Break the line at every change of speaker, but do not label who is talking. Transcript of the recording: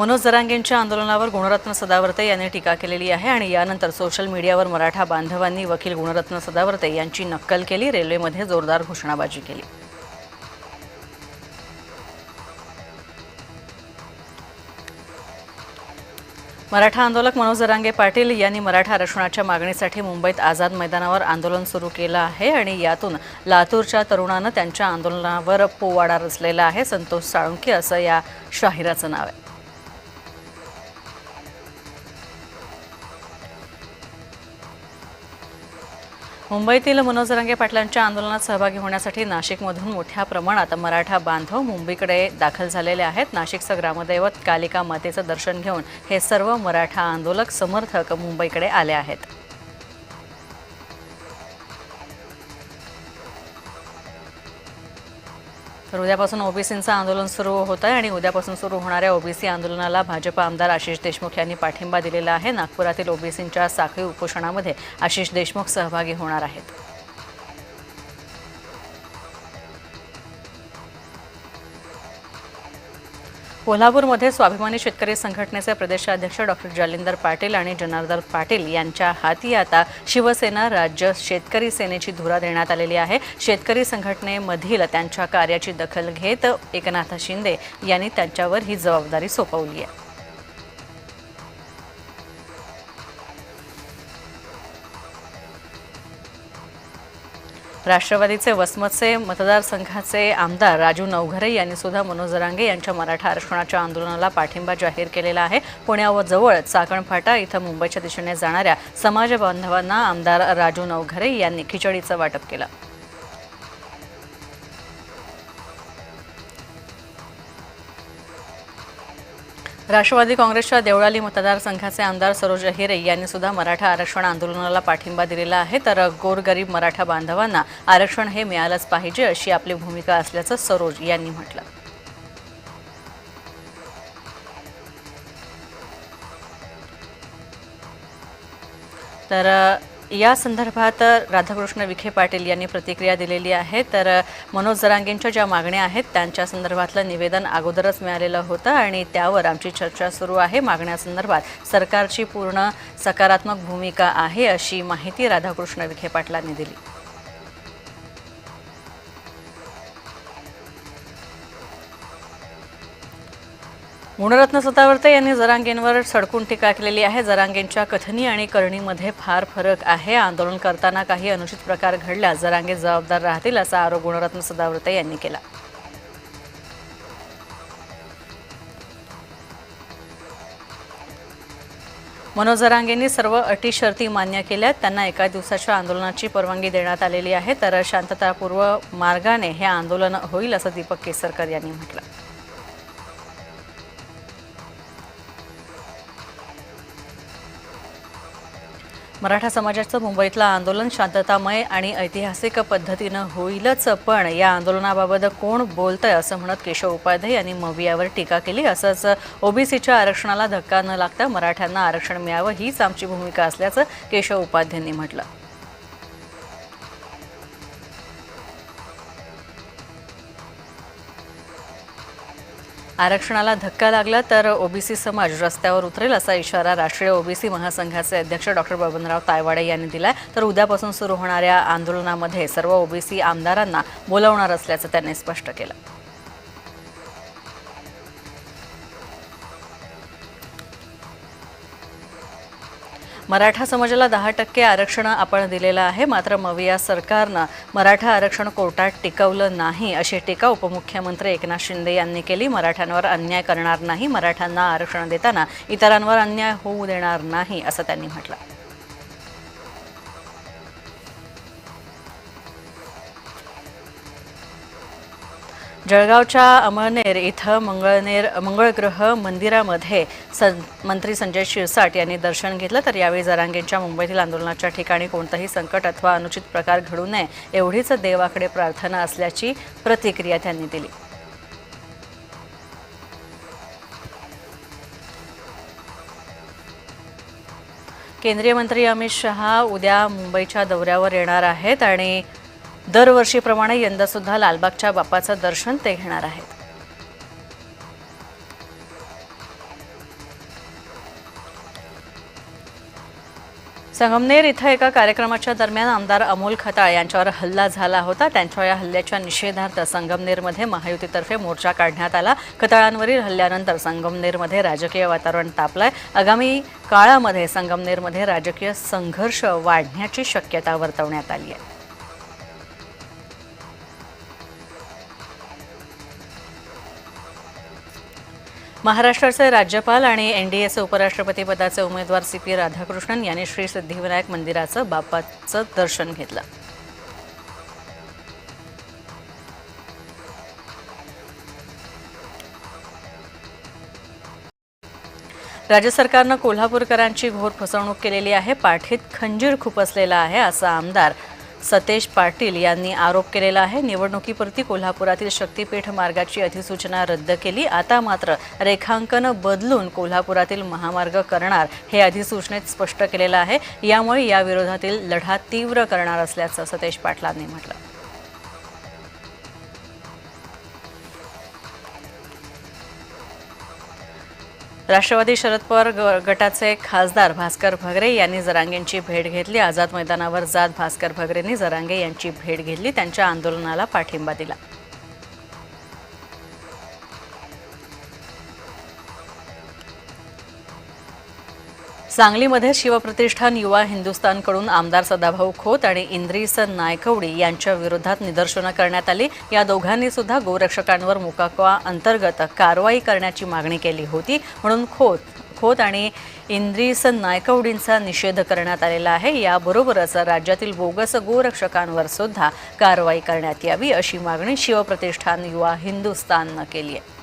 मनोज जरांगेंच्या आंदोलनावर गुणरत्न सदावर्ते यांनी टीका केलेली आहे आणि यानंतर सोशल मीडियावर मराठा बांधवांनी वकील गुणरत्न सदावर्ते यांची नक्कल केली, रेल्वेमध्ये जोरदार घोषणाबाजी केली। मराठा आंदोलक मनोज जरांगे पाटील यांनी मराठा आरक्षणाच्या मागणीसाठी मुंबईत आझाद मैदानावर आंदोलन सुरू केलं आहे आणि यातून लातूरच्या तरुणानं त्यांच्या आंदोलनावर पोवाडा रचलेला आहे। संतोष साळुंखे असं या शाहिराचं नाव आहे। मुंबईतील मनोज जरांगे पाटलांच्या आंदोलनात सहभागी होण्यासाठी नाशिकमधून मोठ्या प्रमाणात मराठा बांधव मुंबईकडे दाखल झालेले आहेत। नाशिकचं ग्रामदैवत कालिका मातेचं दर्शन घेऊन हे सर्व मराठा आंदोलक समर्थक मुंबईकडे आले आहेत। तर उद्यापासून ओबीसींचं आंदोलन सुरू होत आहे आणि उद्यापासून सुरू होणाऱ्या ओबीसी आंदोलनाला भाजप आमदार आशिष देशमुख यांनी पाठिंबा दिलेला आहे। नागपुरातील ओबीसींच्या साखळी उपोषणामध्ये आशिष देशमुख सहभागी होणार आहेत। कोल्हापूरमध्ये स्वाभिमानी शेतकरी संघटनेचे प्रदेशाध्यक्ष डॉक्टर जालिंदर पाटील आणि जनार्दन पाटील यांच्या हाती आता शिवसेना राज्य शेतकरी सेनेची धुरा देण्यात आलेली आहे। शेतकरी संघटनेमधील त्यांच्या कार्याची दखल घेत एकनाथ शिंदे यांनी त्यांच्यावर ही जबाबदारी सोपवली आहे। राष्ट्रवादीचे वसमतचे मतदारसंघाचे आमदार राजू नवघरे यांनी सुद्धा मनोज जरांगे यांच्या मराठा आरक्षणाच्या आंदोलनाला पाठिंबा जाहीर केलेला आहे। पुण्याजवळ चाकण फाटा इथं मुंबईच्या दिशेने जाणाऱ्या समाज बांधवांना आमदार राजू नवघरे यांनी खिचडीचं वाटप केलं। राष्ट्रवादी काँग्रेसच्या देवळाली मतदारसंघाचे आमदार सरोज अहिरे यांनी सुद्धा मराठा आरक्षण आंदोलनाला पाठिंबा दिलेला आहे। तर गोरगरीब मराठा बांधवांना आरक्षण हे मिळालंच पाहिजे अशी आपली भूमिका असल्याचं सरोज यांनी म्हटलं। तर या संदर्भात राधाकृष्ण विखे पाटील यांनी प्रतिक्रिया दिलेली आहे। तर मनोज जरांगेंच्या ज्या मागण्या आहेत त्यांच्या संदर्भातलं निवेदन अगोदरच मिळालेलं होतं आणि त्यावर आमची चर्चा सुरू आहे। मागण्यासंदर्भात सरकारची पूर्ण सकारात्मक भूमिका आहे अशी माहिती राधाकृष्ण विखे पाटलांनी दिली। गुणरत्न सदावर्ते यांनी जरांगेंवर सडकून टीका केलेली आहे। जरांगेंच्या कथनी आणि करणीमध्ये फार फरक आहे। आंदोलन करताना काही अनुचित प्रकार घडल्यास जरांगे जबाबदार राहतील असा आरोप गुणरत्न सदावर्ते यांनी केला। मनोज जरांगेंनी सर्व अटी शर्ती मान्य केल्यात। त्यांना एका दिवसाच्या आंदोलनाची परवानगी देण्यात आलेली आहे। तर शांततापूर्व मार्गाने हे आंदोलन होईल असं दीपक केसरकर यांनी म्हटलं। मराठा समाजाचं मुंबईतलं आंदोलन शांततामय आणि ऐतिहासिक पद्धतीनं होईलच, पण या आंदोलनाबाबत कोण बोलतंय असं म्हणत केशव उपाध्ये यांनी मवियावर टीका केली। असंच ओबीसीच्या आरक्षणाला धक्का न लागता मराठ्यांना आरक्षण मिळावं हीच आमची भूमिका असल्याचं केशव उपाध्यांनी म्हटलं। आरक्षणाला धक्का लागला तर ओबीसी समाज रस्त्यावर उतरेल असा इशारा राष्ट्रीय ओबीसी महासंघाचे अध्यक्ष डॉक्टर बबनराव तायवाडे यांनी दिलाय। तर उद्यापासून सुरू होणाऱ्या आंदोलनामध्ये सर्व ओबीसी आमदारांना बोलावणार असल्याचं त्यांनी स्पष्ट केलं। मराठा समाजाला 10% आरक्षण आपण दिलेलं आहे, मात्र मविया सरकारनं मराठा आरक्षण कोर्टात टिकवलं नाही अशी टीका उपमुख्यमंत्री एकनाथ शिंदे यांनी केली। मराठ्यांवर अन्याय करणार नाही, मराठ्यांना आरक्षण देताना इतरांवर अन्याय होऊ देणार नाही असं त्यांनी म्हटलं। जळगावच्या अमळनेर इथं मंगळग्रह मंदिरामध्ये मंत्री संजय शिरसाट यांनी दर्शन घेतलं। तर यावेळी जरांगेंच्या मुंबईतील आंदोलनाच्या ठिकाणी कोणताही संकट अथवा अनुचित प्रकार घडू नये एवढीच देवाकडे प्रार्थना असल्याची प्रतिक्रिया त्यांनी दिली। केंद्रीय मंत्री अमित शहा उद्या मुंबईच्या दौऱ्यावर येणार आहेत आणि दरवर्षीप्रमाणे यंदा सुद्धा लालबागच्या बाप्पाचं दर्शन ते घेणार आहेत। संगमनेर इथं एका कार्यक्रमाच्या दरम्यान आमदार अमोल खताळ यांच्यावर हल्ला झाला होता। त्यांच्या या हल्ल्याच्या निषेधार्थ संगमनेरमध्ये महायुतीतर्फे मोर्चा काढण्यात आला। खताळांवरील हल्ल्यानंतर संगमनेरमध्ये राजकीय वातावरण तापलंय। आगामी काळामध्ये संगमनेरमध्ये राजकीय संघर्ष वाढण्याची शक्यता वर्तवण्यात आली आहे। महाराष्ट्राचे राज्यपाल आणि एनडीएचे उपराष्ट्रपती पदाचे उमेदवार सीपी राधाकृष्णन यांनी श्री सिद्धिविनायक मंदिराचं बाप्पाचं दर्शन घेतलं। राज्य सरकारनं कोल्हापूरकरांची घोर फसवणूक केलेली आहे। पाठीत खंजीर खुपसलेला आहे असं आमदार सतेज पाटील यांनी आरोप केलेला आहे। निवडणुकीपुरती कोल्हापुरातील शक्तीपीठ मार्गाची अधिसूचना रद्द केली। आता मात्र रेखांकन बदलून कोल्हापुरातील महामार्ग करणार हे अधिसूचनेत स्पष्ट केलेलं आहे। यामुळे या विरोधातील लढा तीव्र करणार असल्याचं सतेज पाटलांनी म्हटलं। राष्ट्रवादी शरद पवार गटाचे खासदार भास्कर भगरे यांनी जरांगेंची भेट घेतली। आझाद मैदानावर जात भास्कर भगरेंनी जरांगे यांची भेट घेतली। त्यांच्या आंदोलनाला पाठिंबा दिला। सांगलीमध्ये शिवप्रतिष्ठान युवा हिंदुस्थानकडून आमदार सदाभाऊ खोत आणि इंद्रिस नायकवडी यांच्या विरोधात निदर्शनं करण्यात आली। या दोघांनी सुद्धा गोरक्षकांवर मोकाकवा अंतर्गत कारवाई करण्याची मागणी केली होती। म्हणून खोत आणि इंद्रिस नायकवडींचा निषेध करण्यात आलेला आहे। याबरोबरच राज्यातील बोगस गोरक्षकांवर सुद्धा कारवाई करण्यात यावी अशी मागणी शिवप्रतिष्ठान युवा हिंदुस्थाननं केली आहे।